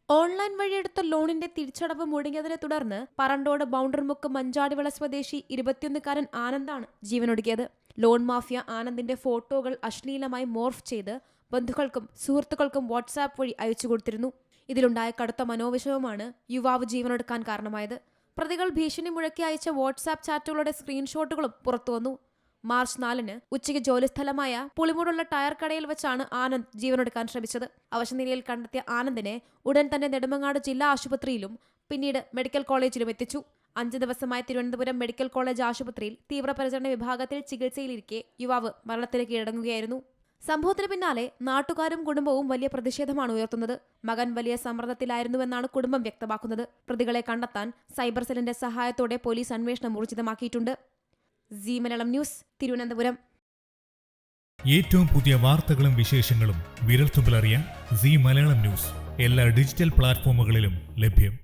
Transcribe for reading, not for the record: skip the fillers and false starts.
Online വഴിയെടുത്ത ലോണിന്റെ തിരിച്ചടവ് മുടങ്ങിയതിനെ തുടർന്ന് പറണ്ടോട് ബൗണ്ടർമുക്ക് മഞ്ചാടിവിള സ്വദേശി 21-കാരൻ ആനന്ദാണ് ജീവനൊടുക്കിയത്. ലോൺ മാഫിയ ആനന്ദിന്റെ ഫോട്ടോകൾ അശ്ലീലമായി മോർഫ് ചെയ്ത് ബന്ധുക്കൾക്കും സുഹൃത്തുക്കൾക്കും വാട്സാപ്പ് വഴി അയച്ചു കൊടുത്തിരുന്നു. ഇതിലുണ്ടായ കടുത്ത മനോവിഷമമാണ് യുവാവ് ജീവനൊടുക്കാൻ കാരണമായത്. പ്രതികൾ ഭീഷണി മുഴക്കി അയച്ച വാട്സാപ്പ് ചാറ്റുകളുടെ സ്ക്രീൻഷോട്ടുകളും പുറത്തുവന്നു. മാർച്ച് 4-ന് ഉച്ചയ്ക്ക് ജോലിസ്ഥലമായ പുളിമൂടുള്ള ടയർ കടയിൽ വെച്ചാണ് ആനന്ദ് ജീവനൊടുക്കാൻ ശ്രമിച്ചത്. അവശനിലയിൽ കണ്ടെത്തിയ ആനന്ദിനെ ഉടൻ തന്നെ നെടുമങ്ങാട് ജില്ലാ ആശുപത്രിയിലും പിന്നീട് മെഡിക്കൽ കോളേജിലും എത്തിച്ചു. 5 ദിവസമായി തിരുവനന്തപുരം മെഡിക്കൽ കോളേജ് ആശുപത്രിയിൽ തീവ്രപരിചരണ വിഭാഗത്തിൽ ചികിത്സയിലിരിക്കെ യുവാവ് മരണത്തിന് കീഴടങ്ങുകയായിരുന്നു. സംഭവത്തിന് പിന്നാലെ നാട്ടുകാരും കുടുംബവും വലിയ പ്രതിഷേധമാണ് ഉയർത്തുന്നത്. മകൻ വലിയ സമ്മർദ്ദത്തിലായിരുന്നുവെന്നാണ് കുടുംബം വ്യക്തമാക്കുന്നത്. പ്രതികളെ കണ്ടെത്താൻ സൈബർ സെല്ലിന്റെ സഹായത്തോടെ പോലീസ് അന്വേഷണം ഊർജിതമാക്കിയിട്ടുണ്ട്. സീ മലയാളം ന്യൂസ്, തിരുവനന്തപുരം. ഏറ്റവും പുതിയ വാർത്തകളും വിശേഷങ്ങളും വിരൽത്തുമ്പിലറിയാൻ സീ മലയാളം ന്യൂസ് എല്ലാ ഡിജിറ്റൽ പ്ലാറ്റ്ഫോമുകളിലും ലഭ്യം.